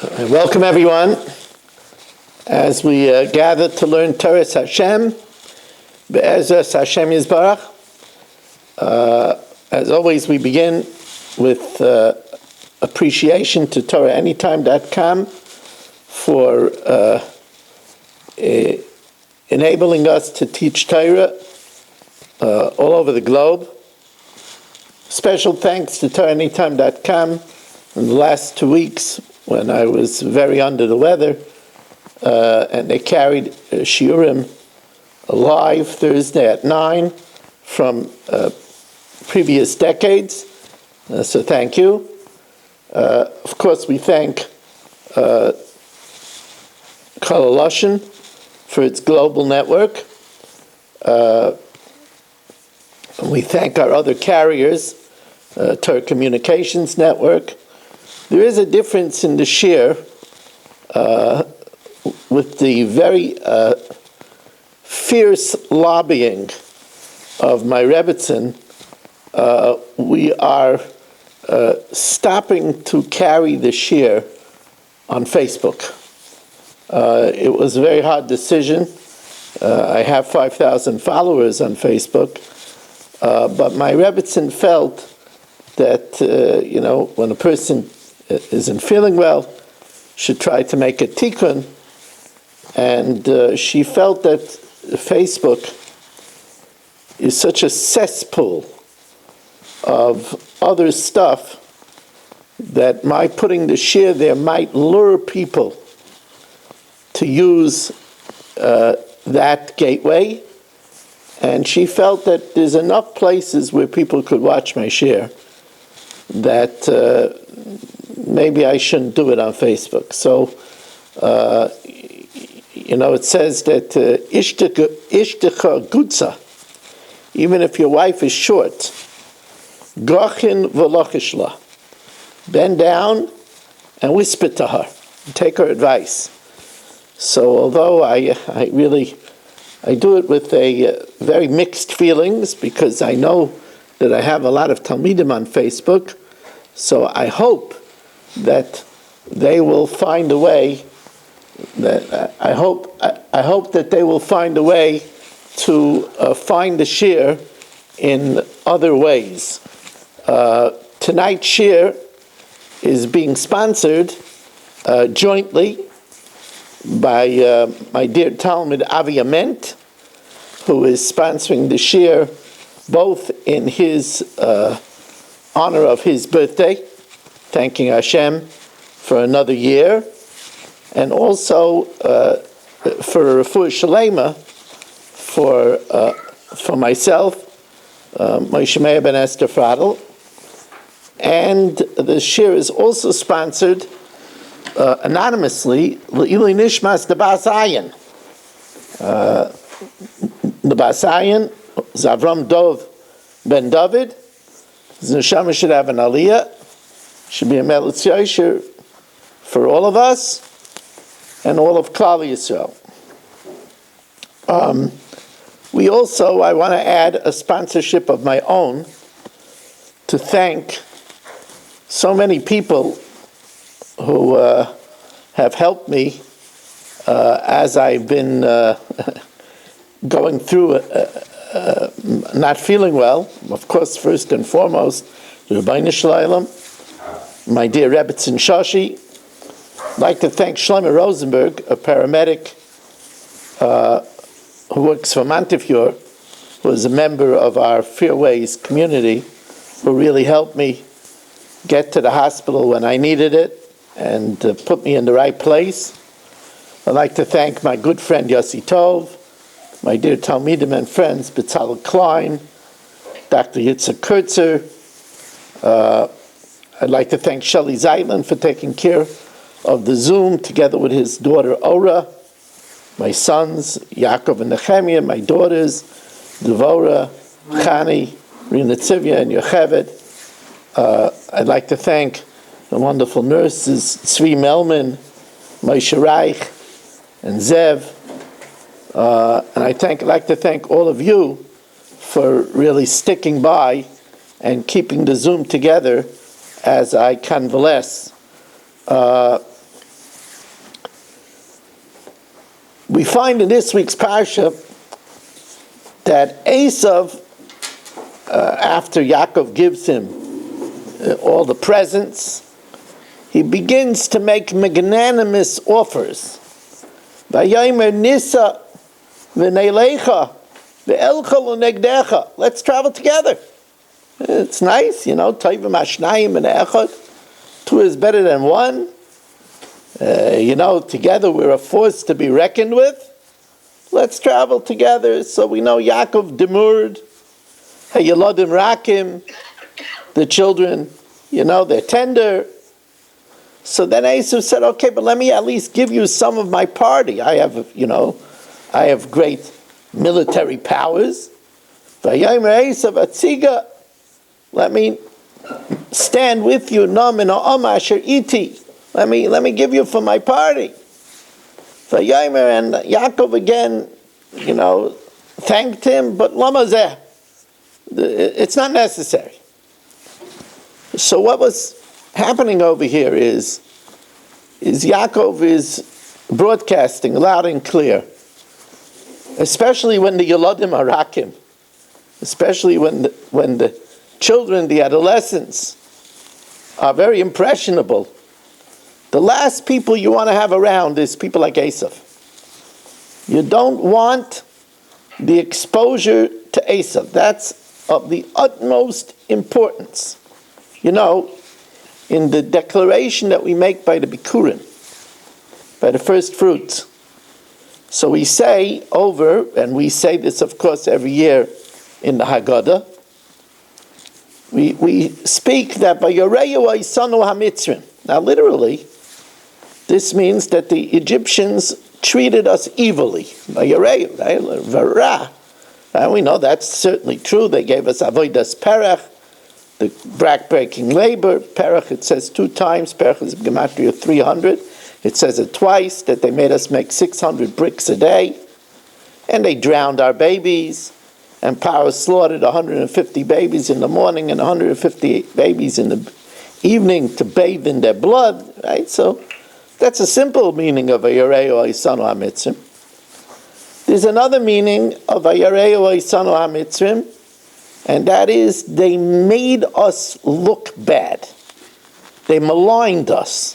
Welcome everyone as we gather to learn Torah Hashem, Be'ezras Hashem Yisbarach. As always, we begin with appreciation to TorahAnytime.com for enabling us to teach Torah all over the globe. Special thanks to TorahAnytime.com. In the last 2 weeks, when I was very under the weather, and they carried Shiurim live Thursday at 9 from previous decades. So thank you. Of course, we thank Kol Lashon for its global network. We thank our other carriers, Torah Communications Network. There is a difference in the shir with the very fierce lobbying of my Rebbetzin. We are stopping to carry the shir on Facebook. It was a very hard decision. I have 5,000 followers on Facebook, but my Rebbetzin felt that, when a person isn't feeling well, should try to make a tikkun, and she felt that Facebook is such a cesspool of other stuff that my putting the shir there might lure people to use that gateway, and she felt that there's enough places where people could watch my shir that maybe I shouldn't do it on Facebook. So, it says that Ishtecha Gutza, even if your wife is short, Gochin V'lochishla, bend down and whisper to her, and take her advice. So although I do it with a very mixed feelings, because I know that I have a lot of Talmidim on Facebook, so I hope that they will find a way. I hope that they will find a way to find the shir in other ways. Tonight's shir is being sponsored jointly by my dear Talmid Avi Ament, who is sponsoring the shir both in his honor of his birthday, thanking Hashem for another year, and also for Refuah Shalema for myself, Moshe Meir ben Esther Fradel. And the shir is also sponsored anonymously, L'ilui Nishmas the Basayan. The Basayan, Zavram Dov ben David, his neshama should have an aliyah, should be a melech yosher for all of us and all of Klal Yisrael. I want to add a sponsorship of my own to thank so many people who have helped me as I've been going through not feeling well. Of course, first and foremost, the Rabbeinu Shalom, my dear Rebbetzin Shoshi. I'd like to thank Shlomo Rosenberg, a paramedic who works for Montefiore, who is a member of our Fairways community, who really helped me get to the hospital when I needed it and put me in the right place. I'd like to thank my good friend Yossi Tov, my dear Talmidim and friends, Betzalel Klein, Dr. Yitzhak Kurtzer. I'd like to thank Shelley Zeitlin for taking care of the Zoom together with his daughter Ora, my sons Yaakov and Nehemiah, my daughters Devora, Chani, Rina Tzivya, and Yocheved. I'd like to thank the wonderful nurses Tzvi Melman, Moshe Reich, and Zev. And I'd like to thank all of you for really sticking by and keeping the Zoom together as I convalesce. We find in this week's parsha that Esav, after Yaakov gives him all the presents, he begins to make magnanimous offers. Vayomer nisa v'neilecha ve'elcha l'negdecha. Let's travel together. It's nice, Toivim hashnayim and echad. Two is better than one. Together we're a force to be reckoned with. Let's travel together. So we know Yaakov demurred. Hayeladim rakim. The children, they're tender. So then Esav said, okay, but let me at least give you some of my party. I have great military powers. Vayomer Esav atziga. Let me stand with you. Let me give you for my party. Vayomer, and Yaakov again, thanked him, but lamazeh. It's not necessary. So what was happening over here is Yaakov is broadcasting loud and clear, especially when the Yeladim Harakim, especially when the children, the adolescents, are very impressionable. The last people you want to have around is people like Esav. You don't want the exposure to Esav. That's of the utmost importance. In the declaration that we make by the Bikurim, by the first fruits, so we say over, and we say this of course every year in the Haggadah, we speak that by Yoreyu Aisanu HaMitzrim. Now literally, this means that the Egyptians treated us evilly. By Yoreyu, right? Vara. And we know that's certainly true. They gave us Avodas Perech, the back-breaking labor. Perech, it says 2 times. Perech is Gematria 300. It says it twice, that they made us make 600 bricks a day. And they drowned our babies. And Paro slaughtered 150 babies in the morning and 150 babies in the evening to bathe in their blood. Right? So that's a simple meaning of Vayareu Aisanu HaMitzrim. There's another meaning of Vayareu Aisanu HaMitzrim, and that is they made us look bad. They maligned us.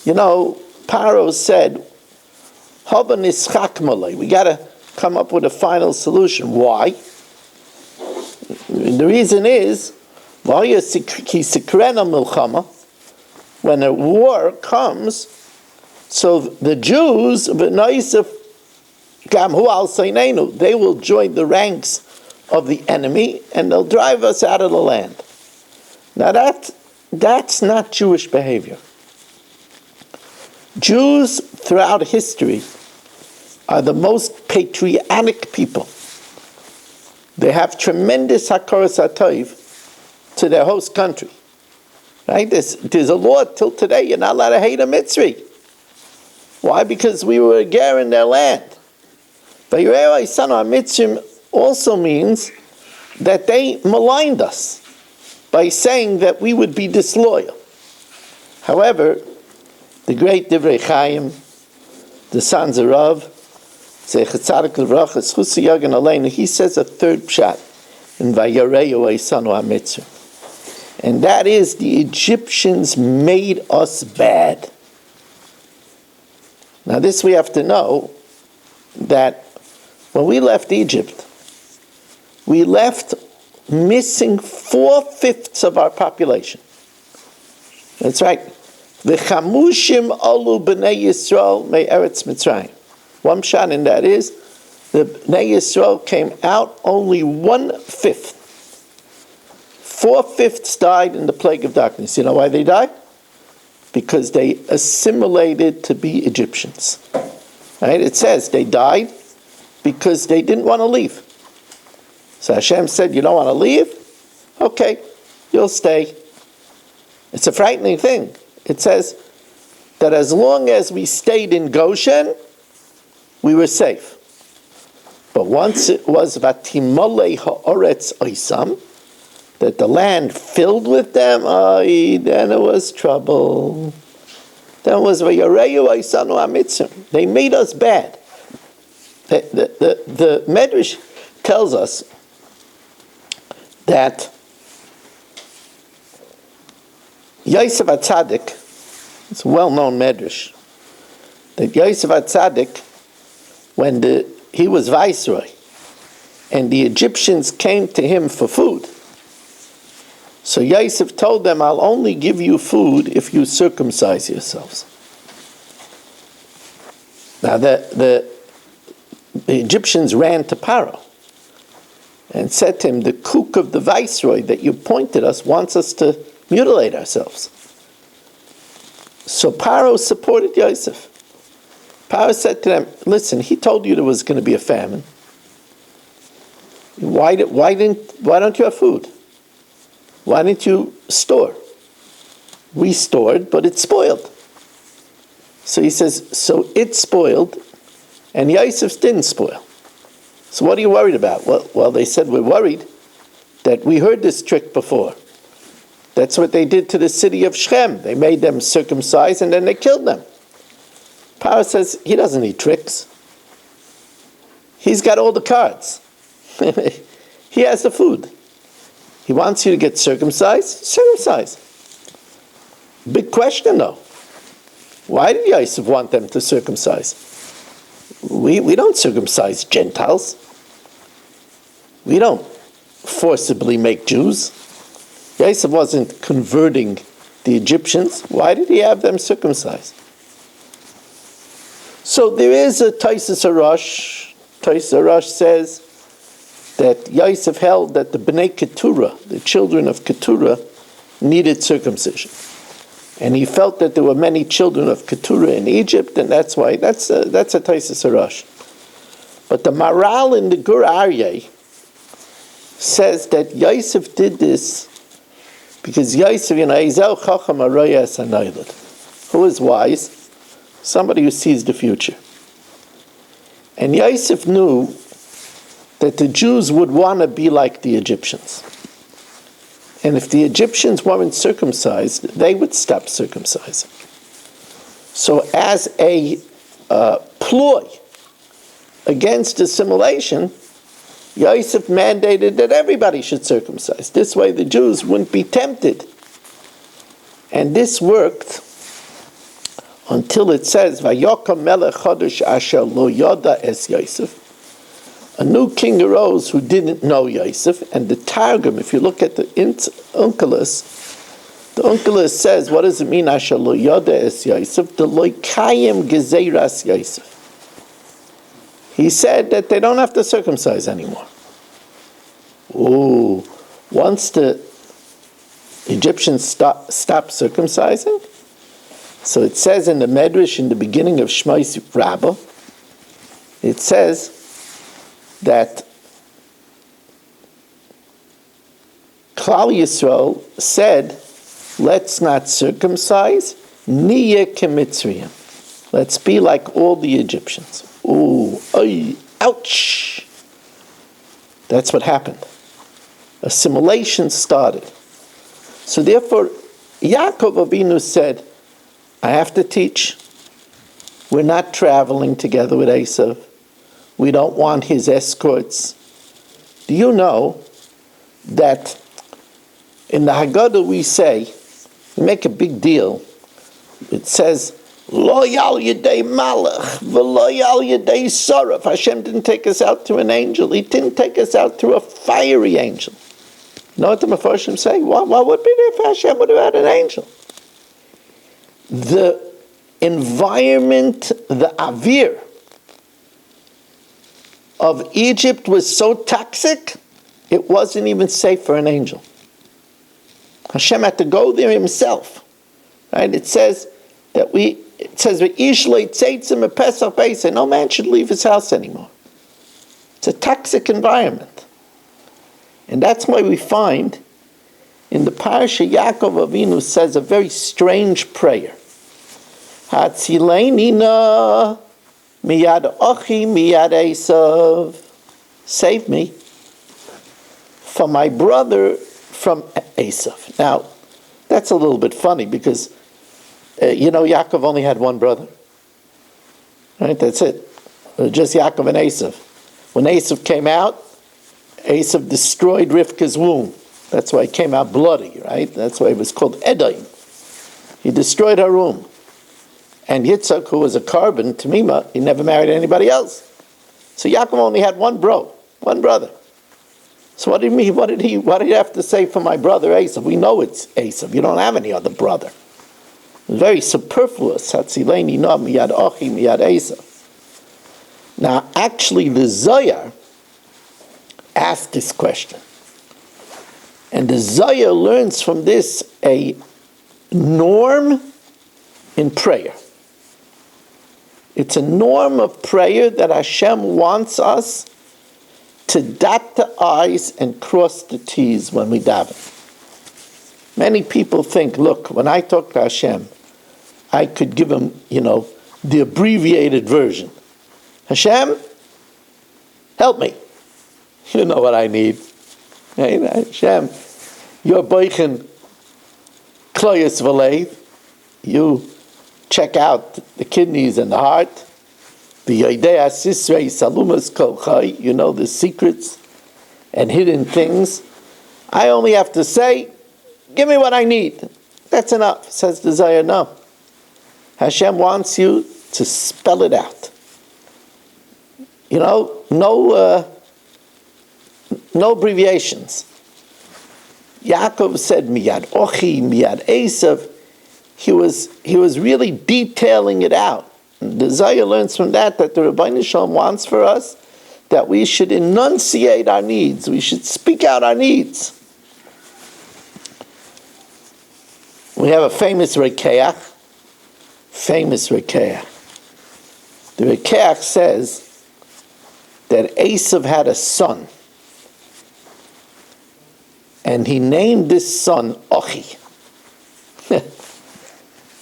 Paro said, Hava nischak malei. We got to come up with a final solution. Why? The reason is, when a war comes, so the Jews, they will join the ranks of the enemy and they'll drive us out of the land. Now that's not Jewish behavior. Jews throughout history are the most patriotic people. They have tremendous hakaras hatov to their host country. Right? There's a law till today, you're not allowed to hate a Mitzri. Why? Because we were a ger in their land. Vayareu Aisanu HaMitzrim also means that they maligned us by saying that we would be disloyal. However, the great Divrei Chaim, the sons of Rav, he says a third pshat in Vayareu Aisanu HaMitzrim. And that is, the Egyptians made us bad. Now this we have to know, that when we left Egypt, we left missing 4/5 of our population. That's right. V'chamushim alu b'nei Yisrael me'eretz Mitzrayim. One shot in that is, the Bnei Yisrael came out only 1/5. 4/5 died in the plague of darkness. You know why they died? Because they assimilated to be Egyptians. Right? It says they died because they didn't want to leave. So Hashem said, you don't want to leave? Okay, you'll stay. It's a frightening thing. It says that as long as we stayed in Goshen, we were safe. But once it was Vatimolei ha'oretz oisam, that the land filled with them, then it was trouble. Then it was Vayareu Aisanu HaMitzrim. They made us bad. The Medrash tells us that Yosef HaTzadik, it's a well-known Medrash, that Yosef HaTzadik, when he was viceroy, and the Egyptians came to him for food, so Yosef told them, I'll only give you food if you circumcise yourselves. Now the Egyptians ran to Paro and said to him, the cook of the viceroy that you pointed us wants us to mutilate ourselves. So Paro supported Yosef. Paro said to them, listen, he told you there was going to be a famine. Why don't you have food? Why didn't you store? We stored, but it spoiled. So he says, so it spoiled, and Yosef's didn't spoil. So what are you worried about? Well, they said, we're worried that we heard this trick before. That's what they did to the city of Shechem. They made them circumcise, and then they killed them. Paro says, he doesn't need tricks. He's got all the cards. He has the food. He wants you to get circumcised, circumcise. Big question, though. Why did Yosef want them to circumcise? We don't circumcise Gentiles. We don't forcibly make Jews. Yosef wasn't converting the Egyptians. Why did he have them circumcised? So there is a Taisus Arash. Taisus Arash says that Yosef held that the Bnei Keturah, the children of Keturah, needed circumcision. And he felt that there were many children of Keturah in Egypt, and that's why, that's a Taisus Arash. But the Maral in the Gur Aryeh says that Yosef did this because Yosef, Ezel Chacham Arayas Anaylad. Who is wise? Somebody who sees the future. And Yosef knew that the Jews would want to be like the Egyptians. And if the Egyptians weren't circumcised, they would stop circumcising. So as a ploy against assimilation, Yosef mandated that everybody should circumcise. This way the Jews wouldn't be tempted. And this worked until it says, Vayokam melech chodesh asher lo yoda es Yosef. A new king arose who didn't know Yosef, and the Targum, if you look at the Unkelos says, what does it mean, Asher lo yoda es Yosef? The loikayim gezeiras Yosef. He said that they don't have to circumcise anymore. Ooh, once the Egyptians stop circumcising, so it says in the Medrash in the beginning of Shmos Rabbah, it says that Klal Yisrael said, let's not circumcise, niyeh kemitzrayim. Let's be like all the Egyptians. Ooh, ay, ouch. That's what happened. Assimilation started. So therefore, Yaakov Avinu said, I have to teach. We're not traveling together with Esav. We don't want his escorts. Do you know that in the Haggadah we say, we make a big deal. It says, Lo yal yedei malach, v'lo yal yedei saraf. Hashem didn't take us out through an angel. He didn't take us out through a fiery angel. You know what the Mefarshim say? What would be there if Hashem would have had an angel? The environment, the avir of Egypt was so toxic, it wasn't even safe for an angel. Hashem had to go there himself. Right? It says that no man should leave his house anymore. It's a toxic environment. And that's why we find in the parasha Yaakov Avinu says a very strange prayer. Hatzileini na miyad ochi miyad Esav. Save me from my brother from Esav. Now, that's a little bit funny because Yaakov only had one brother. Right? That's it. just Yaakov and Esav. When Esav came out, Esav destroyed Rivka's womb. That's why it came out bloody, right? That's why it was called Edom. He destroyed her womb. And Yitzhak, who was a carbon, Tamima, he never married anybody else. So Yaakov only had one brother. So what did he have to say for my brother Esav? We know it's Esav. You don't have any other brother. It was very superfluous. Hatzileni no miyad ochi miyad Esav. Now, actually, the Zohar asked this question. And the Zohar learns from this a norm in prayer. It's a norm of prayer that Hashem wants us to dot the I's and cross the T's when we daven. Many people think, look, when I talk to Hashem, I could give him, the abbreviated version. Hashem, help me. You know what I need. Hey, Hashem, you're boichen kloyes v'leiv. You check out the kidneys and the heart. The yodea sisrei salumas kol chai. You know the secrets and hidden things. I only have to say, give me what I need. That's enough, says the Zohar. No. Hashem wants you to spell it out. No abbreviations. Yaakov said miyad ochi, miyad Esav. He was really detailing it out. And the Zohar learns from that the Rebbeinu Shalom wants for us that we should enunciate our needs. We should speak out our needs. We have a famous Rekeach. The Rekeach says that Esav had a son, and he named this son Ochi.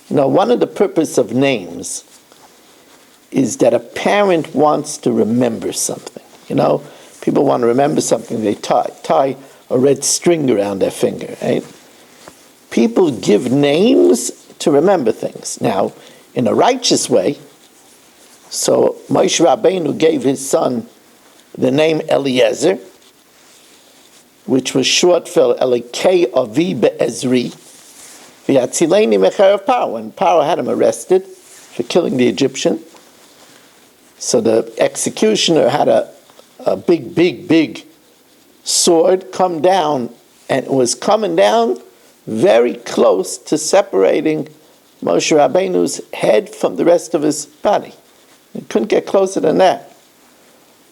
One of the purposes of names is that a parent wants to remember something. People want to remember something, they tie a red string around their finger, right? People give names to remember things. Now, in a righteous way, so Moshe Rabbeinu gave his son the name Eliezer, which was short for Elikei Avi Be'ezri, V'yatzileni mecharev Paro. When Paro had him arrested for killing the Egyptian, so the executioner had a big sword come down, and it was coming down very close to separating Moshe Rabbeinu's head from the rest of his body. It couldn't get closer than that.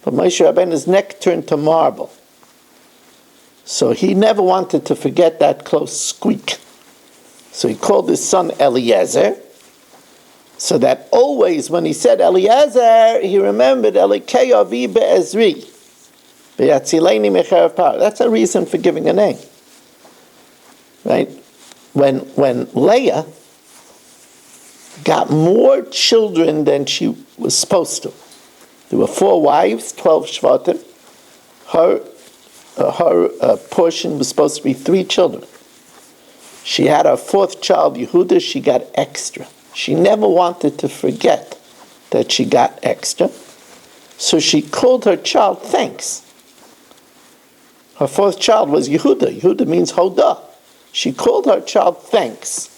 But Moshe Rabbeinu's neck turned to marble. So he never wanted to forget that close squeak. So he called his son Eliezer, so that always when he said Eliezer, he remembered Elikei Avi Be'ezri, V'yatzileni mecharev Paro. That's a reason for giving a name. Right? When Leah got more children than she was supposed to, there were 4 wives, 12 shvatim. Her portion was supposed to be 3 children. She had her 4th child, Yehuda. She got extra. She never wanted to forget that she got extra. So she called her child thanks. Her 4th child was Yehuda. Yehuda means Hoda. She called her child thanks,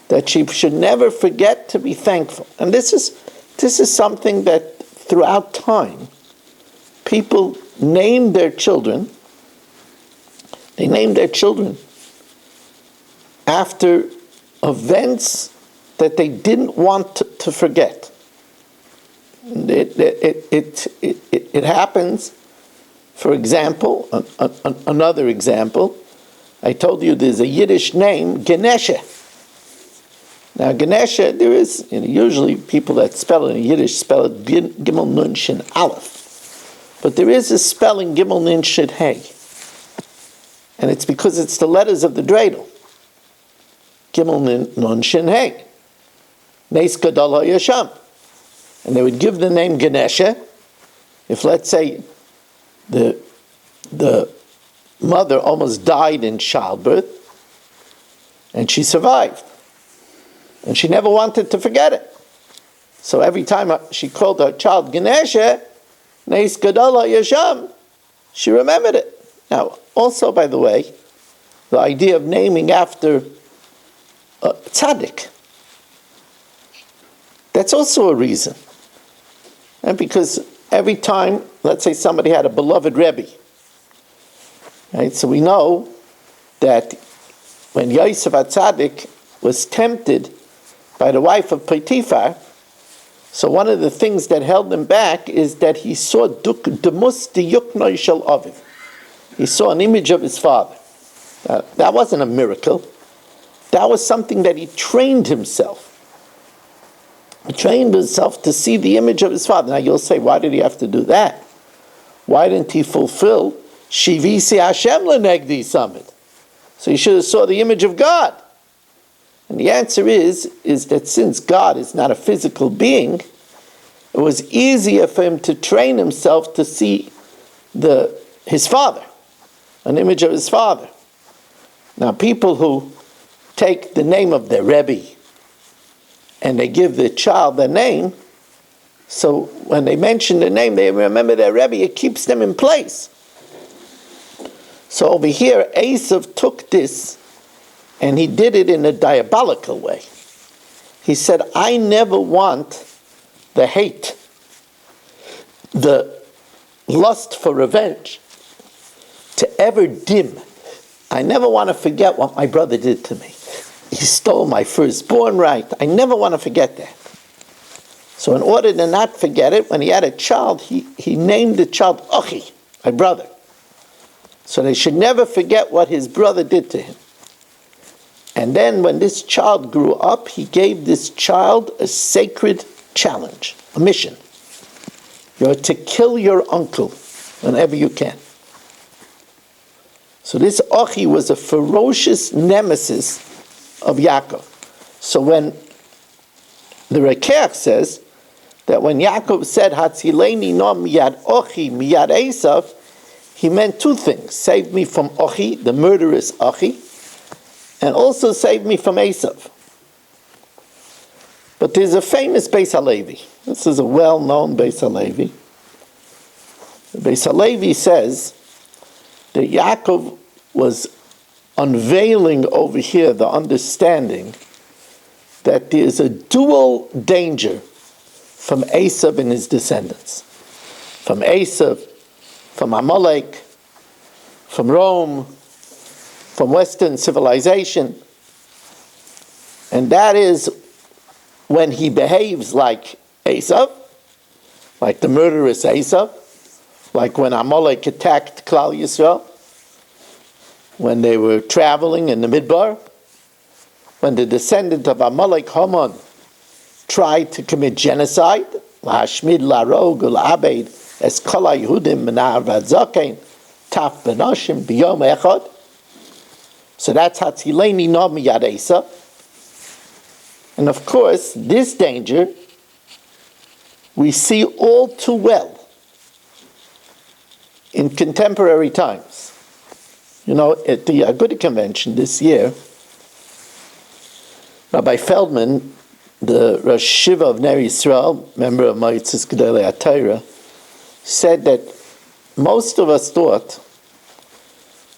that she should never forget to be thankful. And this is something that throughout time, people name their children. They name their children after events that they didn't want to forget. It happens. For example, another example, I told you there's a Yiddish name, Ganesha. Now, Ganesha, there is, usually people that spell it in Yiddish spell it Gimel Nun Shin Aleph. But there is a spelling Gimel Nun Shin Hey. And it's because it's the letters of the dreidel. Gimel Nun Shin Hey. Neis Gadol HaYasham. And they would give the name Ganesha if, let's say, the mother almost died in childbirth, and she survived. And she never wanted to forget it. So every time she called her child Ganesha, Neis Gadala Yasham, she remembered it. Now, also, by the way, the idea of naming after tzaddik, that's also a reason. And because every time, let's say somebody had a beloved Rebbe, right? So we know that when Yosef HaTzadik was tempted by the wife of Potiphar, so one of the things that held him back is that he saw Demus Diyuknoi Shel Aviv. He saw an image of his father. That wasn't a miracle. That was something that he trained himself. He trained himself to see the image of his father. Now you'll say, why did he have to do that? Why didn't he fulfill Shivisi Hashem Lenegdi Summit? So he should have saw the image of God. And the answer is that since God is not a physical being, it was easier for him to train himself to see his father, an image of his father. Now people who take the name of their Rebbe and they give the child their name, so when they mention the name, they remember their Rebbe, it keeps them in place. So over here, Esav took this and he did it in a diabolical way. He said, I never want the hate, the lust for revenge to ever dim. I never want to forget what my brother did to me. He stole my firstborn right. I never want to forget that. So in order to not forget it, when he had a child, he named the child Achi, my brother. So they should never forget what his brother did to him. And then when this child grew up, he gave this child a sacred challenge, a mission. You're to kill your uncle whenever you can. So this Achi was a ferocious nemesis of Yaakov. So when the Rekeach says that when Yaakov said, Hatzileni no miyad Achi miyad Esav, he meant two things. Save me from Achi, the murderous Achi, and also save me from Esav. But there's a famous Beis Halevi. This is a well-known Beis Halevi. The Beis Halevi says that Yaakov was unveiling over here the understanding that there's a dual danger from Esav and his descendants. From Esav, from Amalek, from Rome, from Western civilization. And that is when he behaves like Esav, like the murderous Esav, like when Amalek attacked Klal Yisrael, when they were traveling in the Midbar, when the descendant of Amalek, Haman, tried to commit genocide, Lahashmid, Larog, Abed, Es Kol HaYehudim, Menar Vadzaken, Taf Benoshim, Biyom Echad. So that's Hatzileni no miyad Esav. And of course, this danger we see all too well in contemporary times. You know, at the Aguda convention this year, Rabbi Feldman, the Rosh Shiva of Ner Yisrael, member of Moetzes Gedolei HaTorah, said that most of us thought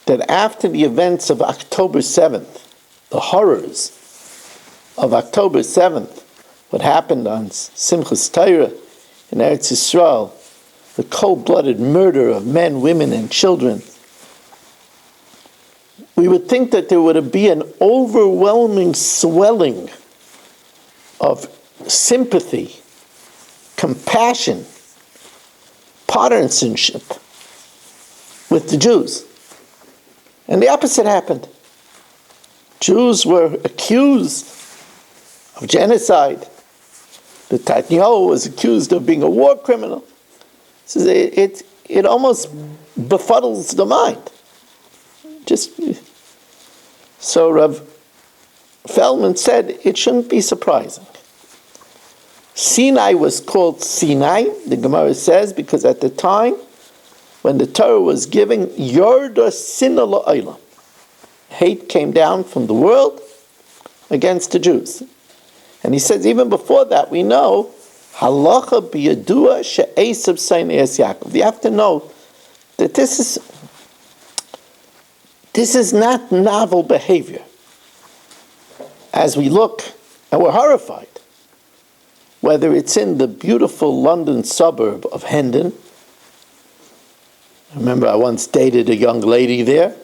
that after the events of October 7th, the horrors of October 7th, what happened on Simchas Torah in Eretz Yisrael, the cold-blooded murder of men, women, and children, we would think that there would be an overwhelming swelling of sympathy, compassion, partisanship with the Jews. And the opposite happened. Jews were accused of genocide. The Netanyahu was accused of being a war criminal. So it almost befuddles the mind. So Rav Feldman said it shouldn't be surprising. Sinai was called Sinai, the Gemara says, because at the time when the Torah was given, Yorda Sina La'olam, hate came down from the world against the Jews. And he says even before that, we know Halacha biyadua she'esav seineis Yaakov. You have to know that this is not novel behavior. As we look, and we're horrified, whether it's in the beautiful London suburb of Hendon. I remember I once dated a young lady there.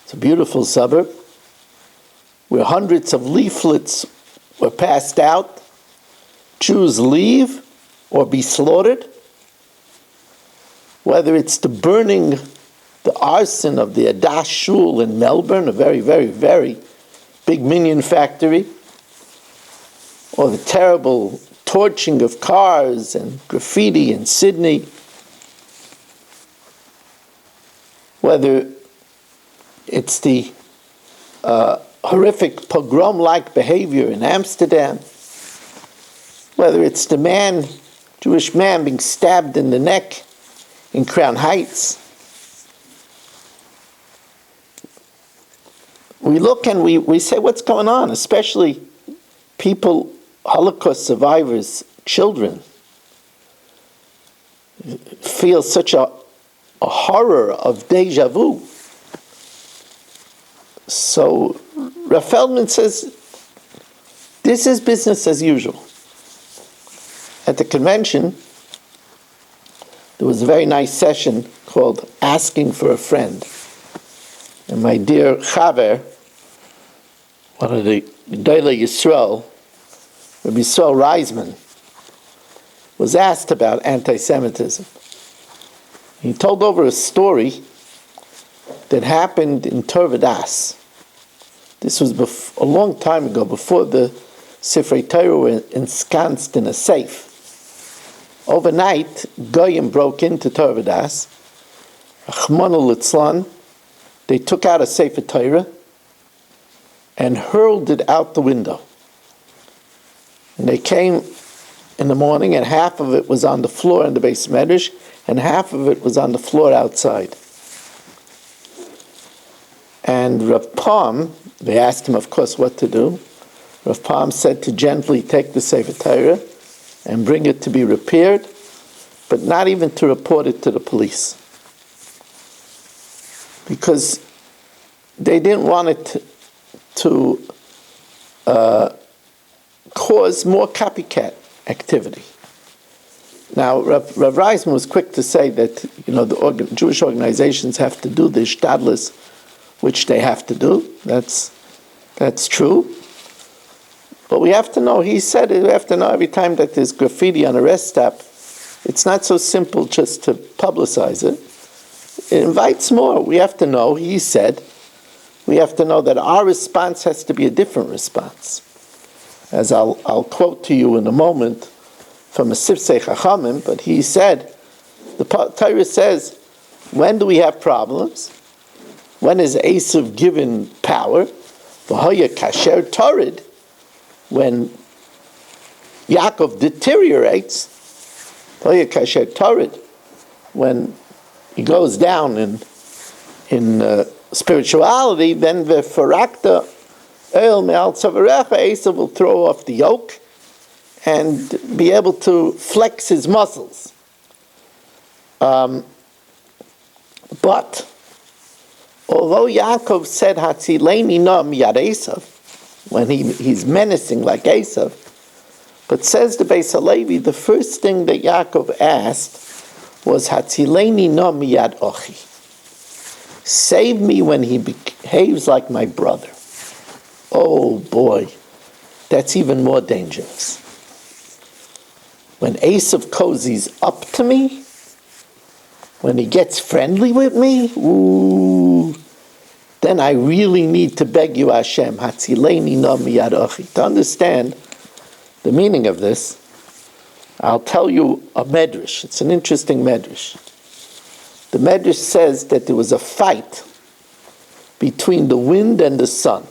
It's a beautiful suburb where hundreds of leaflets were passed out. Jews leave or be slaughtered. Whether it's the burning, the arson of the Adash Shul in Melbourne, a very, very, very big minion factory, or the terrible torching of cars and graffiti in Sydney, whether it's the horrific pogrom-like behavior in Amsterdam, whether it's the Jewish man being stabbed in the neck in Crown Heights. We look and we say, what's going on? Especially people, Holocaust survivors, children, feel such a horror of deja vu. So Rav Feldman says, this is business as usual. At the convention, there was a very nice session called Asking for a Friend. And my dear Chaver, one of the Gedolei Yisrael, Rabbi Yisrael Reisman, was asked about anti-Semitism. He told over a story that happened in Torvadas. This was a long time ago, before the Sifrei Torah were ensconced in a safe. Overnight, Goyim broke into Torvadas. Achmanu Litzlan, they took out a Sefer Torah and hurled it out the window. And they came in the morning, and half of it was on the floor in the Beis Medrash, and half of it was on the floor outside. And Rav Palm, they asked him, of course, what to do. Rav Palm said to gently take the Sefer Torah and bring it to be repaired, but not even to report it to the police. Because they didn't want it to cause more copycat activity. Now, Rav Reisman was quick to say that the Jewish organizations have to do the shtadlis, which they have to do. That's true. But we have to know, he said it, we have to know every time that there's graffiti on a rest stop, it's not so simple just to publicize it. It invites more. We have to know, he said, we have to know that our response has to be a different response. As I'll quote to you in a moment from a Sifsei Chachamim, but he said, the Torah says, when do we have problems? When is Esav given power? V'hoya kasher torid. When Yaakov deteriorates, v'hoya kasher torid. When he goes down in spirituality, then the farakta el me'al tzavarecha, Esav will throw off the yoke and be able to flex his muscles. But although Yaakov said Hatzileni na miyad Esav, when he's menacing like Esav, but says the Beis Halevi, the first thing that Yaakov asked was Hatzileni na miyad Ochi. Save me when he behaves like my brother. Oh boy, that's even more dangerous. When Esav cozies up to me, when he gets friendly with me, ooh, then I really need to beg you, Hashem, Hatzileni na miyad Ochi. To understand the meaning of this, I'll tell you a medrash. It's an interesting medrash. The medrash says that there was a fight between the wind and the sun.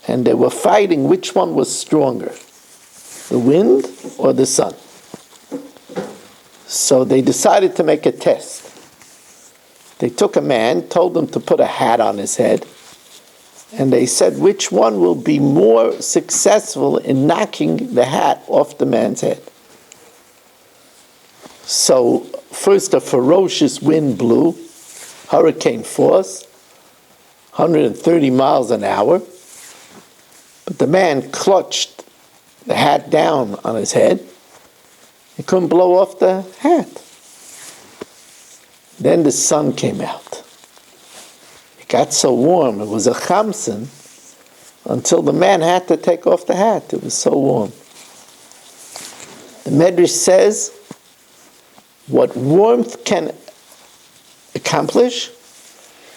And they were fighting which one was stronger, the wind or the sun. So they decided to make a test. They took a man, told him to put a hat on his head, And they said, which one will be more successful in knocking the hat off the man's head? So first a ferocious wind blew, hurricane force, 130 miles an hour. But the man clutched the hat down on his head. He couldn't blow off the hat. Then the sun came out. It got so warm, it was a chamsin, until the man had to take off the hat. It was so warm. The Medrash says, what warmth can accomplish,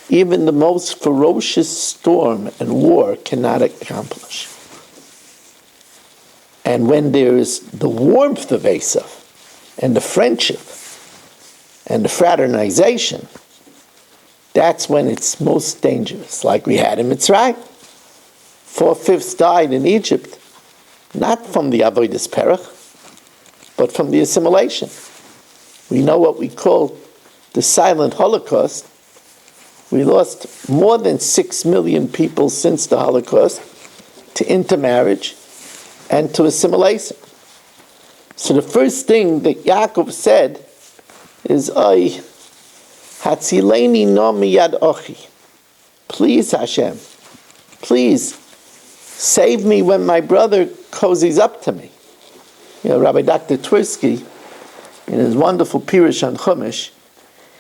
even the most ferocious storm and war cannot accomplish. And when there is the warmth of Esav, and the friendship, and the fraternization, that's when it's most dangerous, like we had in Mitzrayim. 4/5 died in Egypt, not from the Avodas Perach, but from the assimilation. We know what we call the silent Holocaust. We lost more than 6 million people since the Holocaust to intermarriage and to assimilation. So the first thing that Yaakov said is, Oy, Hatzileni no miyad ochi. Please, Hashem, please save me when my brother cozies up to me. You know, Rabbi Dr. Tversky, in his wonderful Pirush on Chumash,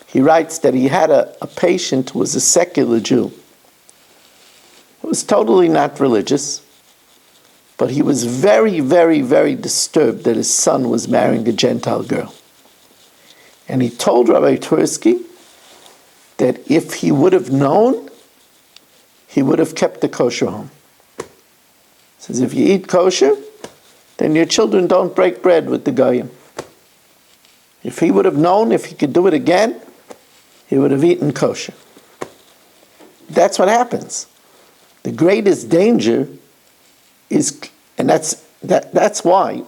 he writes that he had a patient who was a secular Jew. He was totally not religious, but he was very, very, very disturbed that his son was marrying a Gentile girl. And he told Rabbi Tversky that if he would have known, he would have kept the kosher home. He says, if you eat kosher, then your children don't break bread with the goyim. If he would have known, if he could do it again, he would have eaten kosher. That's what happens. The greatest danger is, and that's why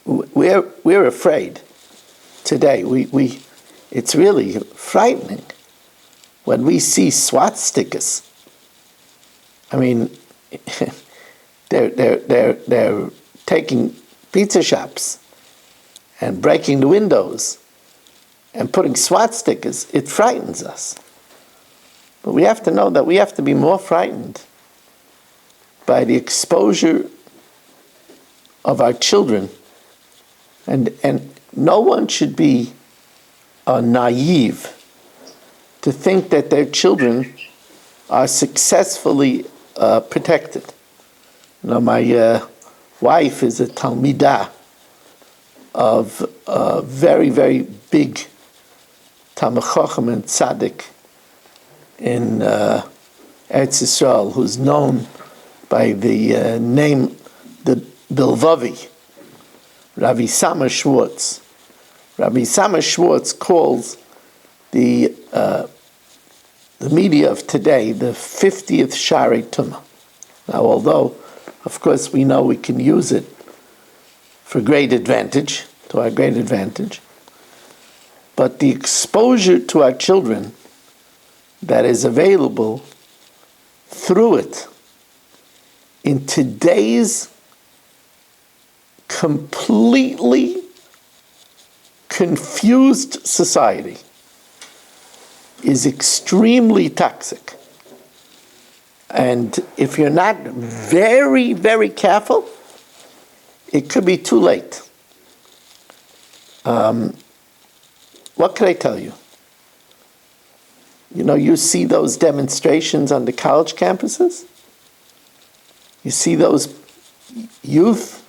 we're afraid today. It's really frightening when we see swastikas. I mean, they're taking pizza shops and breaking the windows and putting swastikas. It frightens us. But we have to know that we have to be more frightened by the exposure of our children. And no one should be naive to think that their children are successfully protected. You know, my wife is a Talmidah of a very, very big Talmid Chacham and Tzaddik in Eretz Yisrael, who's known by the name the Bilvavi, Rabbi Sama Schwartz. Rabbi Sama Schwartz calls the media of today the 50th Sharei Tumah. Now, although, of course, we know we can use it for great advantage, to our great advantage, but the exposure to our children that is available through it in today's completely confused society is extremely toxic. And if you're not very, very careful, it could be too late. What can I tell you? You know, you see those demonstrations on the college campuses? You see those youth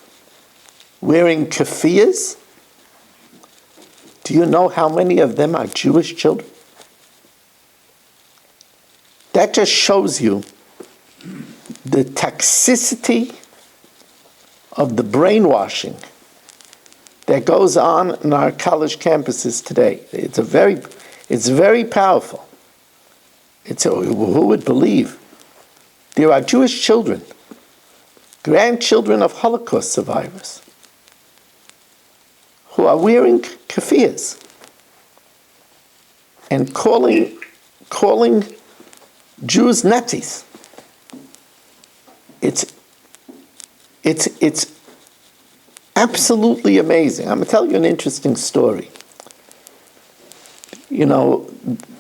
wearing keffiyas? Do you know how many of them are Jewish children? That just shows you the toxicity of the brainwashing that goes on in our college campuses today. It's very powerful. Who would believe? There are Jewish children, grandchildren of Holocaust survivors, who are wearing keffiyas and calling Jews Nazis. It's absolutely amazing. I'm going to tell you an interesting story. You know,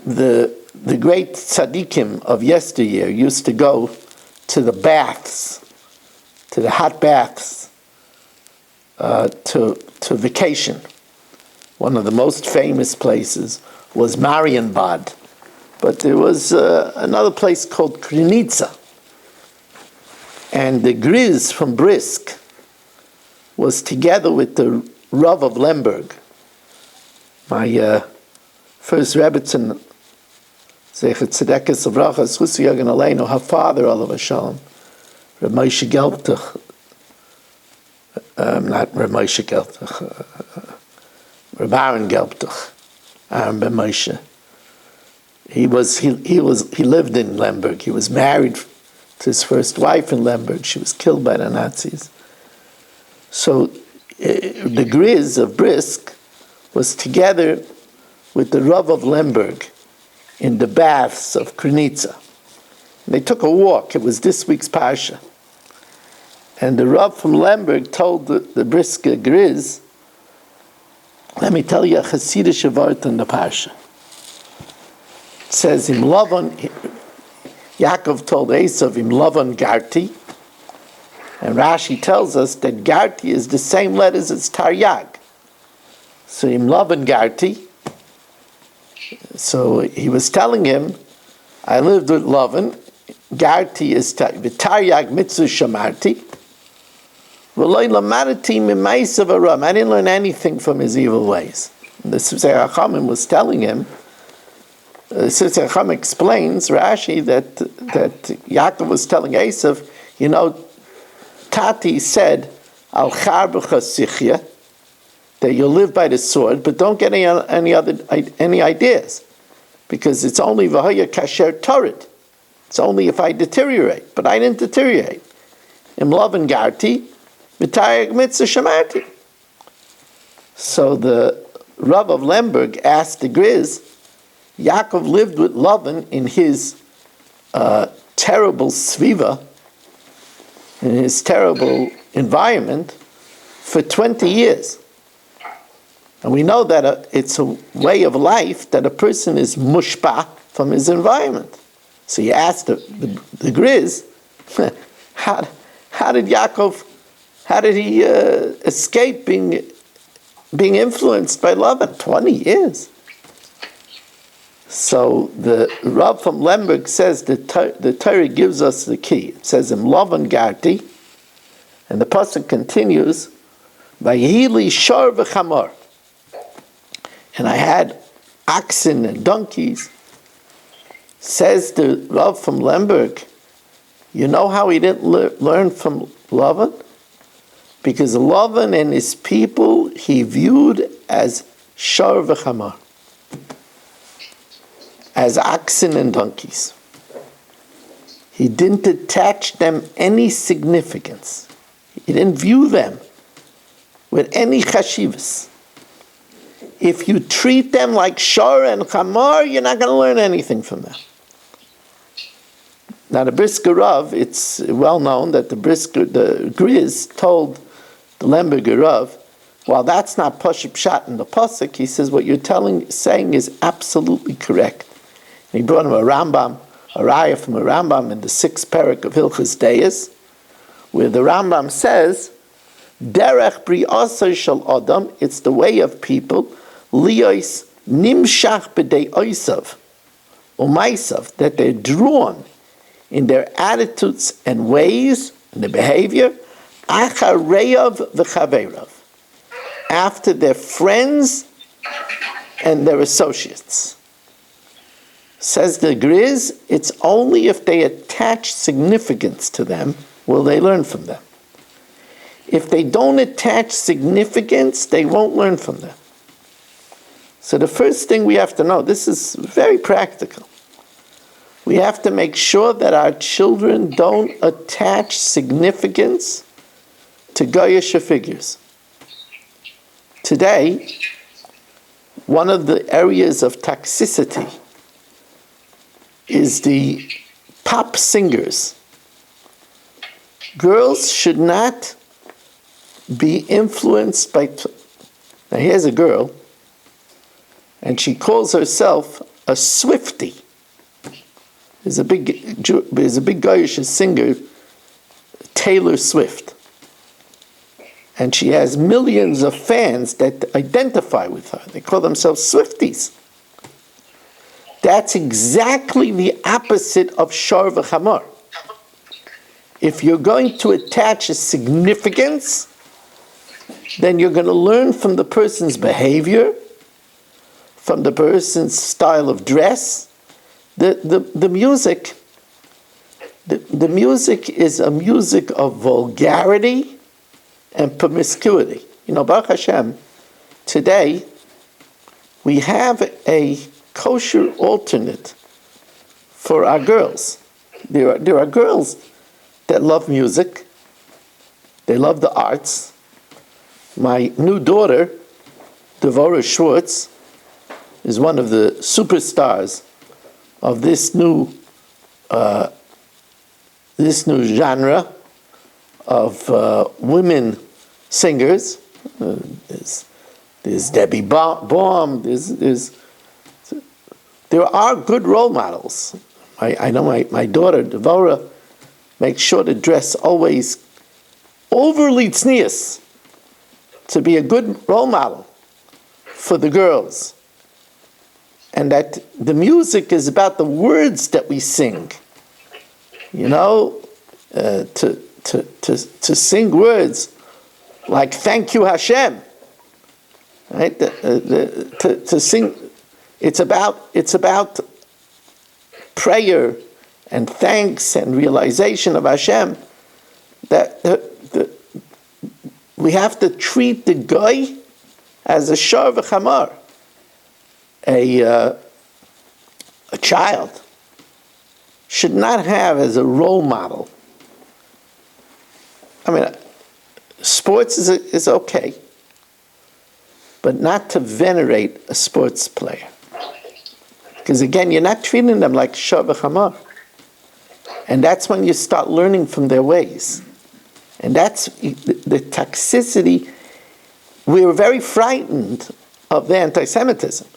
the great tzaddikim of yesteryear used to go to the baths, to the hot baths, to vacation. One of the most famous places was Marienbad, but there was another place called Krynica. And the Griz from Brisk was together with the Rav of Lemberg, my first Rebbitzin, Zecher Tzedekes Avrachas, Chusi Yagan Aleinu, her father, Olav Hashalom, Reb Moshe Geltach, not Reb Moshe Geltach, Reb Aaron Geltach, Aaron Ben Moshe. He lived in Lemberg. He was married to his first wife in Lemberg. She was killed by the Nazis. So the Griz of Brisk was together with the Rav of Lemberg in the baths of Krynica. They took a walk. It was this week's Parsha. And the Rav from Lemberg told the Brisk Griz, let me tell you a Hasidic word in the Parsha. It says, Im Lavan, Yaakov told Esav, Im Lavan Garti. And Rashi tells us that Garti is the same letters as Taryag. So Im Lavan Garti. So he was telling him, I lived with Lavan. Garti is Taryag Mitzvah Shamarti. I didn't learn anything from his evil ways. The Sifsei HaChamim was telling him, the Sifsei HaChamim explains, Rashi, that Yaakov was telling Esav, you know, Tati said, Al Charbecha Sichya, that you'll live by the sword, but don't get any ideas, because it's only V'haya Kasher Torah. It's only if I deteriorate, but I didn't deteriorate. Im Lavan Garti, V'tayag Mitzvah Shamarti. So the Rav of Lemberg asked the Griz, Yaakov lived with Lavan in his terrible sviva, in his terrible environment, for 20 years. And we know that it's a way of life that a person is mushpa from his environment. So he asked the Griz, how did he escape being influenced by Lavan? 20 years. So the Rav from Lemberg says the Torah gives us the key. It says, Im Lavan Garti, and the pasuk continues, Vayihili shor v'chamor. And I had oxen and donkeys. Says the Rav from Lemberg, you know how he didn't learn from Lavan? Because Lavan and his people he viewed as shor v'chamor, as oxen and donkeys. He didn't attach them any significance. He didn't view them with any chashivas. If you treat them like shor and chamor, you're not going to learn anything from them. Now the Brisker Rav, it's well known that the Griz told the Lemberger Rav, while that's not Pashup Pshat in the Pasuk, he says what you're saying is absolutely correct. And he brought him a Rambam, a raya from a Rambam in the 6th parak of Hilchos Deis, where the Rambam says, Derech Bri'asar Shel Adam, it's the way of people, Liyos Nimshach B'dei Oisav, Umaisav, that they're drawn in their attitudes and ways, and their behavior, Achareyav V'Chaveirav, after their friends and their associates. Says the Griz, it's only if they attach significance to them will they learn from them. If they don't attach significance, they won't learn from them. So the first thing we have to know, this is very practical. We have to make sure that our children don't attach significance to Goyish figures. Today, one of the areas of toxicity is the pop singers. Girls should not be influenced by... Now here's a girl, and she calls herself a Swiftie. There's a big Goyish singer, Taylor Swift. And she has millions of fans that identify with her. They call themselves Swifties. That's exactly the opposite of Shor v'Chamor. If you're going to attach a significance, then you're going to learn from the person's behavior, from the person's style of dress. The music is a music of vulgarity and promiscuity. You know, Baruch Hashem, today we have a kosher alternate for our girls. There are girls that love music, they love the arts. My new daughter, Devorah Schwartz, is one of the superstars of this new genre of women singers. There's Debbie Baum. There are good role models. I know my daughter Devorah makes sure to dress always overly tznius to be a good role model for the girls. And that the music is about the words that we sing. You know, to sing words like "Thank you, Hashem." Right? To sing, it's about prayer and thanks and realization of Hashem. That we have to treat the guy as a shor v'chamor. A child should not have as a role model. I mean, sports is okay, but not to venerate a sports player. Because again, you're not treating them like shor v'chamor. And that's when you start learning from their ways. And that's the toxicity. We were very frightened of the anti-Semitism.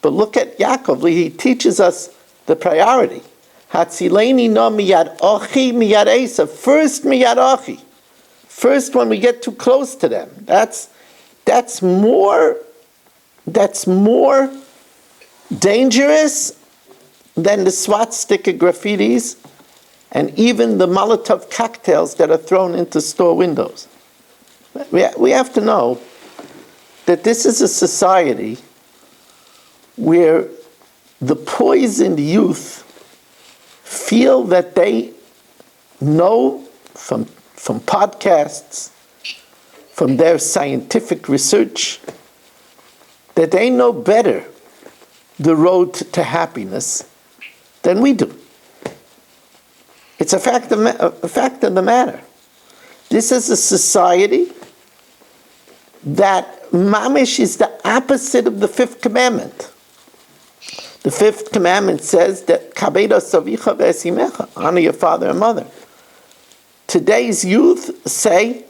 But look at Yaakov, he teaches us the priority. Hatzileni no miyad ochi miyad esav. First miyad ochi. First when we get too close to them. That's more dangerous than the swastika graffitis and even the Molotov cocktails that are thrown into store windows. We have to know that this is a society where the poisoned youth feel that they know from podcasts, from their scientific research, that they know better the road to happiness than we do. It's a fact of the matter. This is a society that mamish is the opposite of the fifth commandment. The fifth commandment says that kabeda savicha ve'esimecha, honor your father and mother. Today's youth say,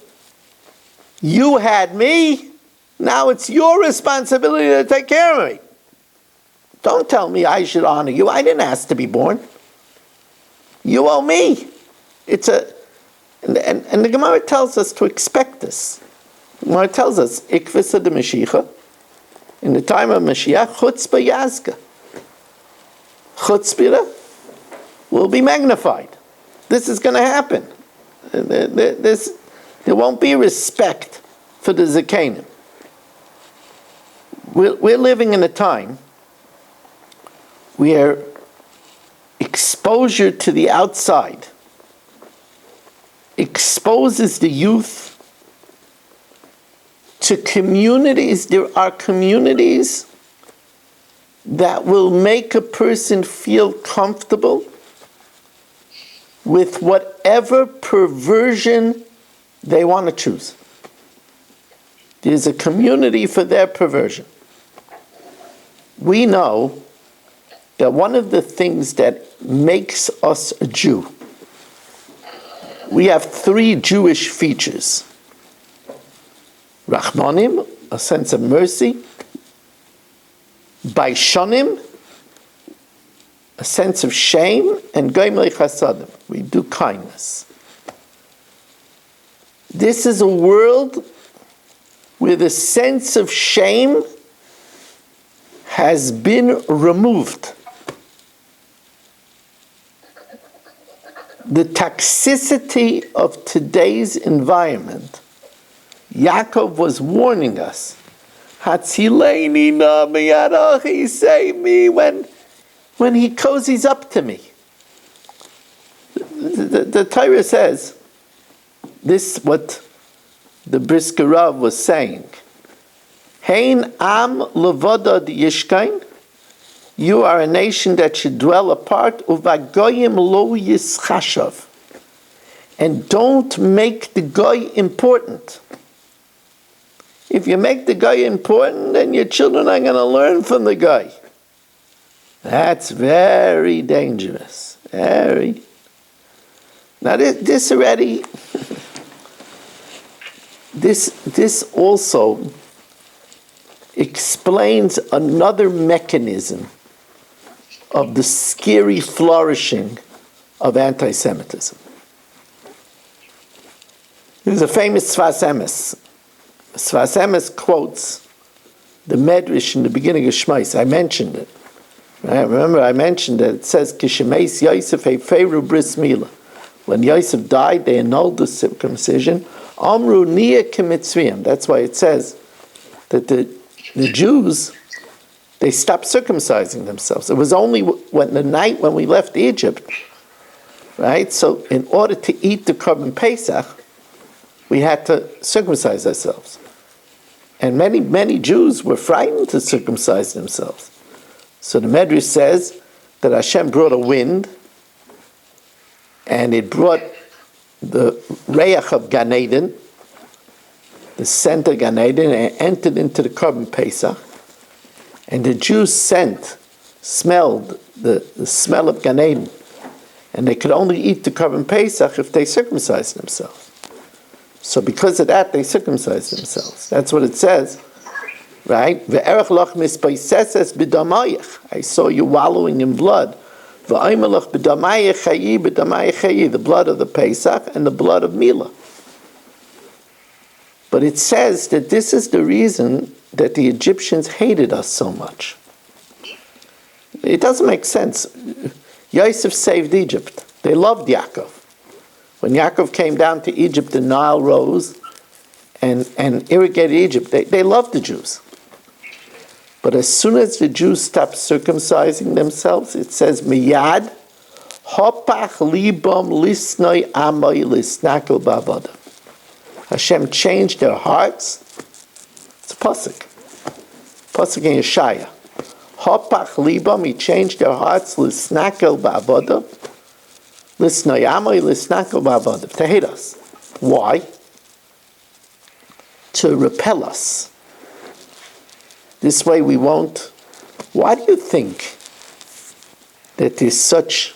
you had me, now it's your responsibility to take care of me. Don't tell me I should honor you. I didn't ask to be born. You owe me. And the Gemara tells us to expect this. The Gemara tells us, ikvisa de Mashiach, in the time of Mashiach, chutzpah yazga. Chutzpah will be magnified. This is going to happen. There won't be respect for the Zakanim. We're living in a time where exposure to the outside exposes the youth to communities. There are communities that will make a person feel comfortable with whatever perversion they want to choose. There's a community for their perversion. We know that one of the things that makes us a Jew, we have three Jewish features. Rachmanim, a sense of mercy. Baishanim, a sense of shame. And Goimlei Chasadim, we do kindness. This is a world where the sense of shame has been removed. The toxicity of today's environment, Yaakov was warning us, Hatzileini na miyadachi, save me when he cozies up to me. The Torah says, this what the Brisker Rav was saying. Hein am levada yishkain. You are a nation that should dwell apart. Uvagoyim lo yischashav. And don't make the goy important. If you make the guy important, then your children are going to learn from the guy. That's very dangerous. Very. Now this already, this also explains another mechanism of the scary flourishing of anti-Semitism. There's a famous Sfas Emes. Sfas Emes quotes the Medrash in the beginning of Shmais. I mentioned it. Right? Remember, I mentioned that it says, Kishemeis Yosef Heiferu Bris Milah. When Yosef died, they annulled the circumcision. Amru Nia Kimitzvim. That's why it says that the Jews, they stopped circumcising themselves. It was only when the night when we left Egypt, right? So in order to eat the Korban Pesach, we had to circumcise ourselves. And many Jews were frightened to circumcise themselves. So the Medrash says that Hashem brought a wind, and it brought the Reach of Gan Eden, the scent of Gan Eden, and entered into the Korban Pesach. And the Jews smelled the smell of Gan Eden. And they could only eat the Korban Pesach if they circumcised themselves. So because of that, they circumcised themselves. That's what it says, right? I saw you wallowing in blood. The blood of the Pesach and the blood of Milah. But it says that this is the reason that the Egyptians hated us so much. It doesn't make sense. Yosef saved Egypt. They loved Yaakov. When Yaakov came down to Egypt, the Nile rose and irrigated Egypt. They loved the Jews. But as soon as the Jews stopped circumcising themselves, it says, Miyad, hopach libam lisnoi amoi lisnakel ba'avodah. Hashem changed their hearts. It's a pasuk. Pasuk in Yeshaya. Hopach libam, he changed their hearts, lisnakel ba'avodah. Lisnoi amoi lisnakel ba'avodah. To hate us. Why? To repel us. This way we won't. Why do you think that there's such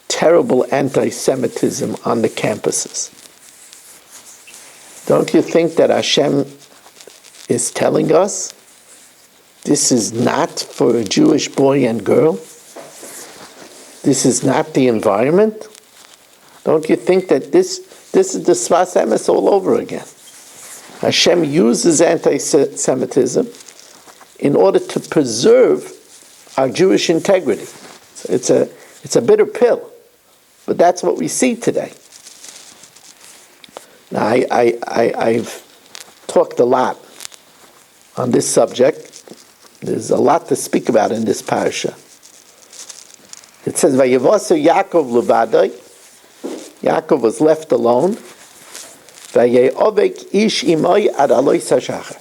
terrible anti-Semitism on the campuses? Don't you think that Hashem is telling us this is not for a Jewish boy and girl? This is not the environment? Don't you think that this is the Sfas Emes all over again? Hashem uses anti-Semitism in order to preserve our Jewish integrity. So it's a bitter pill, but that's what we see today. Now, I've talked a lot on this subject. There's a lot to speak about in this parasha. It says, Vayevasu Yaakov levadai. Yaakov was left alone. Vayeovek ish imoi ad alois hashachar.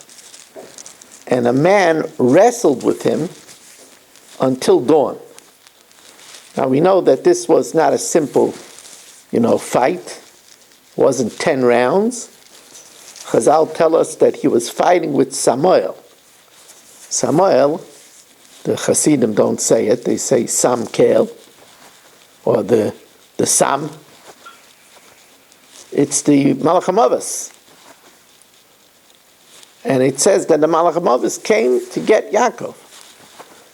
And a man wrestled with him until dawn. Now we know that this was not a simple, fight. It wasn't 10 rounds. Chazal tell us that he was fighting with Samuel. Samuel The Hasidim don't say it. They say Sam Kel, or the Sam. It's the Malach HaMavos. And it says that the Malach HaMavos came to get Yaakov.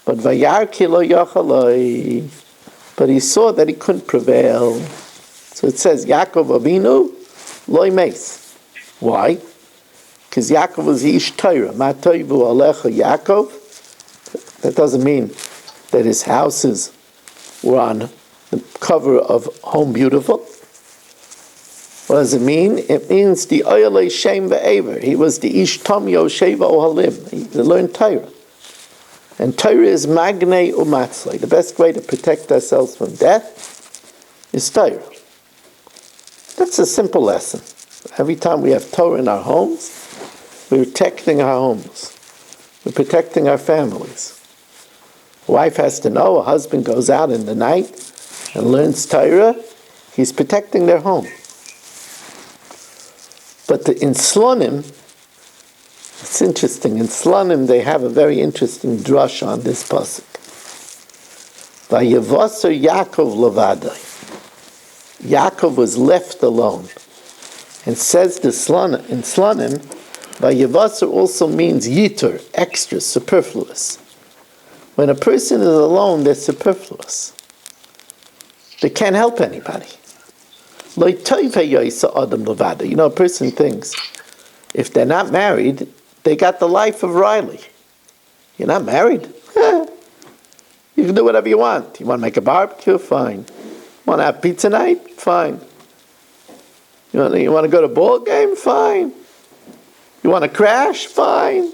But Vayar ki lo yachaloi. But he saw that he couldn't prevail. So it says Yaakov Avinu loy meis. Why? Because Yaakov was Ish Torah. Ma toivu alecha Yaakov. That doesn't mean that his houses were on the cover of Home Beautiful. What does it mean? It means the Oyalei Shem Ve'ever. He was the Ish Tom Yosheva Ohalim. He learned Torah. And Torah is Magnei Umatzlei. The best way to protect ourselves from death is Torah. That's a simple lesson. Every time we have Torah in our homes, we're protecting our homes. We're protecting our families. A wife has to know a husband goes out in the night and learns Torah, he's protecting their home. But in Slonim, it's interesting. In Slonim, they have a very interesting drush on this pasuk. Vayivasar Yaakov levadai. Yaakov was left alone. And says in Slonim, Vayivasar also means yitur, extra, superfluous. When a person is alone, they're superfluous. They can't help anybody. You know, a person thinks, if they're not married, they got the life of Riley. You're not married? You can do whatever you want. You want to make a barbecue? Fine. Want to have pizza night? Fine. You want to go to a ball game? Fine. You want to crash? Fine.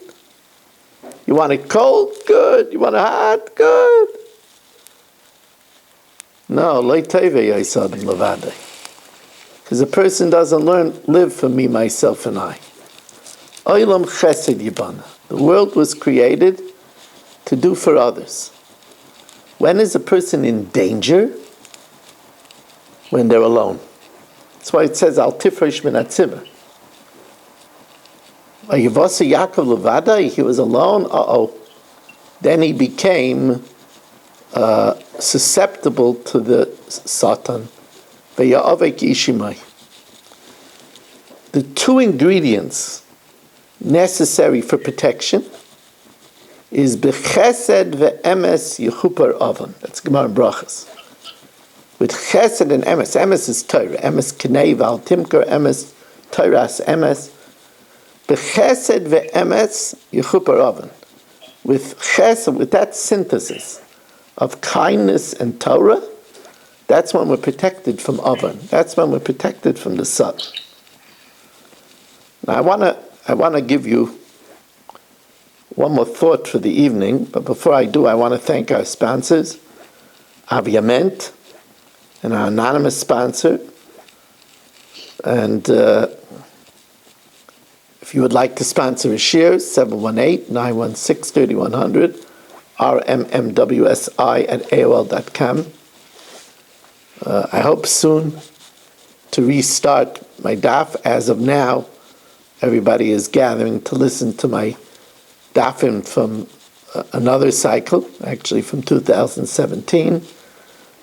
You want it cold? Good. You want it hot? Good. No, because a person doesn't live for me, myself, and I. Olam chesed yibana. The world was created to do for others. When is a person in danger? When they're alone. That's why it says, Al tifresh min hatzibah. Vayivasa Yaakov levada, he was alone, then he became susceptible to the Satan. Vaya'avek ishimai. The two ingredients necessary for protection is bechesed ve'emes yechupar oven. That's Gemara in Brachas. With chesed and emes. Emes is Torah. Emes knei val timker. Emes Torah's emes. Bechesed ve'emes yechupar oven. With chesed, with that synthesis of kindness and Torah, that's when we're protected from oven. That's when we're protected from the sun. Now I want to give you one more thought for the evening, but before I do, I want to thank our sponsors, Aviament, and our anonymous sponsor. And if you would like to sponsor a share, 718-916-3100, rmmwsi@aol.com. I hope soon to restart my daf. As of now, everybody is gathering to listen to my dafim from another cycle, actually from 2017.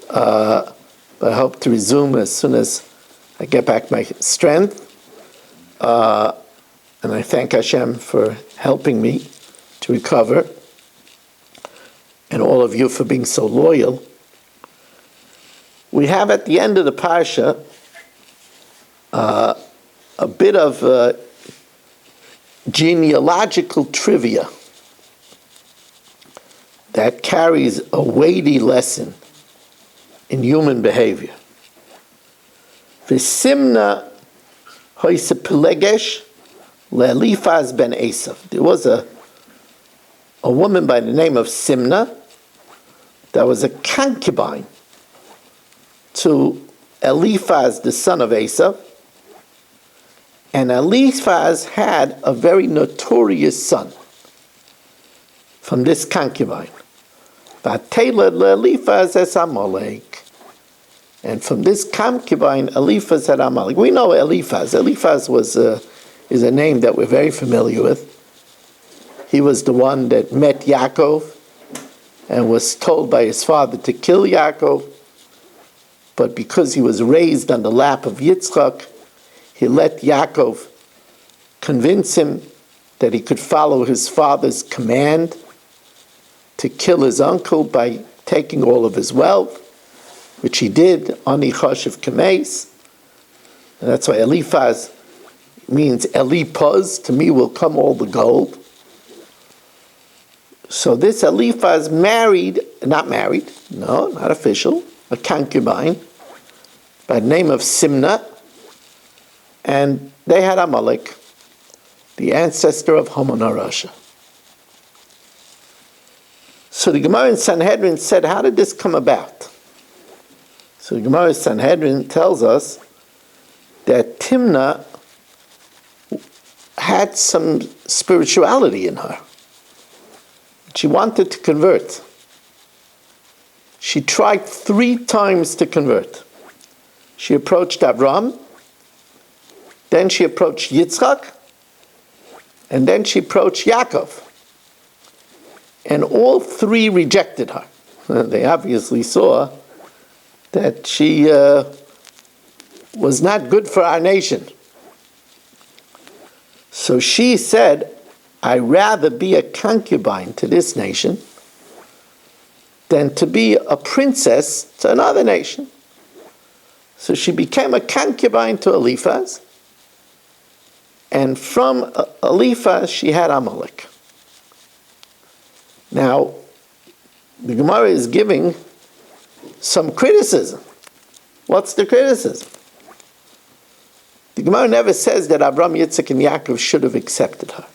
But I hope to resume as soon as I get back my strength. And I thank Hashem for helping me to recover, and all of you for being so loyal. We have at the end of the parsha a bit of genealogical trivia that carries a weighty lesson in human behavior. V'simna hoise pelegesh le'elifaz ben Esav. There was a woman by the name of Simna that was a concubine to Eliphaz, the son of Esav. And Eliphaz had a very notorious son from this concubine. V'ateled le'Eliphaz es Amalek. And from this concubine, Eliphaz had Amalek. We know Eliphaz. Eliphaz is a name that we're very familiar with. He was the one that met Yaakov and was told by his father to kill Yaakov, but because he was raised on the lap of Yitzchak, he let Yaakov convince him that he could follow his father's command to kill his uncle by taking all of his wealth, which he did, Ani Choshev Kameis. And that's why Eliphaz means Elipaz, to me will come all the gold. So this Eliphaz not official, a concubine, by the name of Simna, and they had Amalek, the ancestor of Haman HaRasha. So the Gemara in Sanhedrin said, how did this come about? So the Gemara in Sanhedrin tells us that Timnah had some spirituality in her. She wanted to convert. She tried 3 times to convert. She approached Avram, then she approached Yitzchak, and then she approached Yaakov. And all 3 rejected her. They obviously saw that she was not good for our nation. So she said, I'd rather be a concubine to this nation than to be a princess to another nation. So she became a concubine to Eliphaz, and from Eliphaz she had Amalek. Now, the Gemara is giving some criticism. What's the criticism? The Gemara never says that Abraham, Yitzchak, and Yaakov should have accepted her.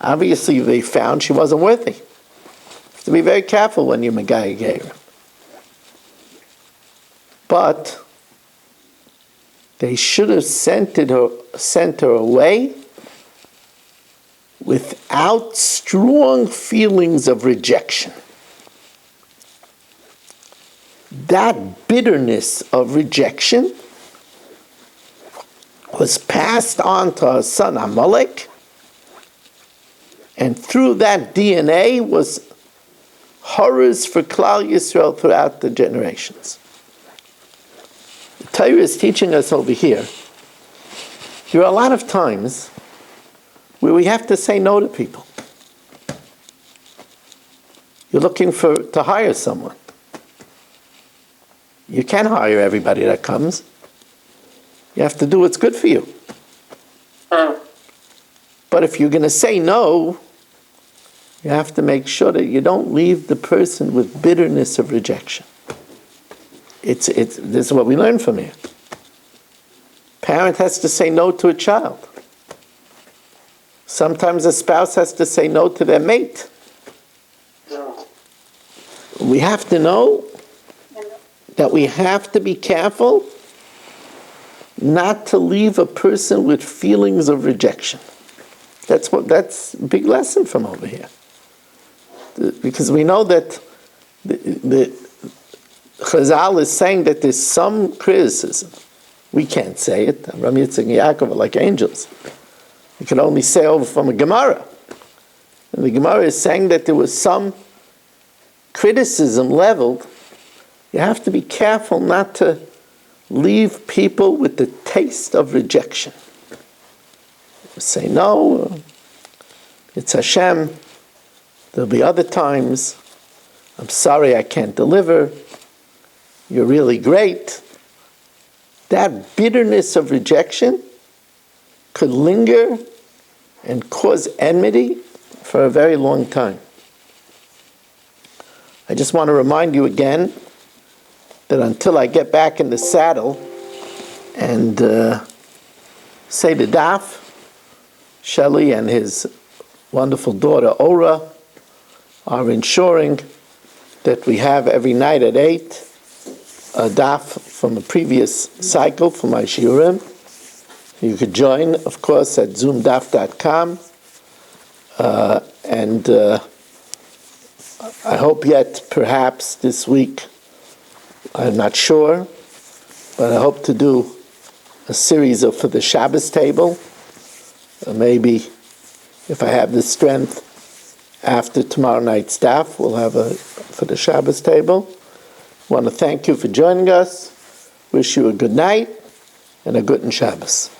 Obviously, they found she wasn't worthy. You have to be very careful when you're Megaya Gerim. But they should have sent her away without strong feelings of rejection. That bitterness of rejection was passed on to her son Amalek, and through that DNA was horrors for Klal Yisrael throughout the generations. The Torah is teaching us over here, there are a lot of times where we have to say no to people. You're looking to hire someone. You can't hire everybody that comes. You have to do what's good for you. But if you're going to say no, you have to make sure that you don't leave the person with bitterness of rejection. This is what we learn from here. Parent has to say no to a child. Sometimes a spouse has to say no to their mate. We have to know that we have to be careful not to leave a person with feelings of rejection. That's a big lesson from over here. Because we know that the Chazal is saying that there's some criticism. We can't say it. Avraham, Yitzchak, and Yaakov are like angels. We can only say over from a Gemara. And the Gemara is saying that there was some criticism leveled. You have to be careful not to leave people with the taste of rejection. Say no, it's Hashem. There'll be other times. I'm sorry I can't deliver. You're really great. That bitterness of rejection could linger and cause enmity for a very long time. I just want to remind you again that until I get back in the saddle and say the daf, Shelley and his wonderful daughter Ora are ensuring that we have every night at 8 a daf from a previous cycle for my shiurim. You could join, of course, at zoomdaf.com. And I hope yet, perhaps this week, I'm not sure, but I hope to do a series for the Shabbos table. Maybe, if I have the strength after tomorrow night's daf, we'll have for the Shabbos table. I want to thank you for joining us. Wish you a good night and a good Shabbos.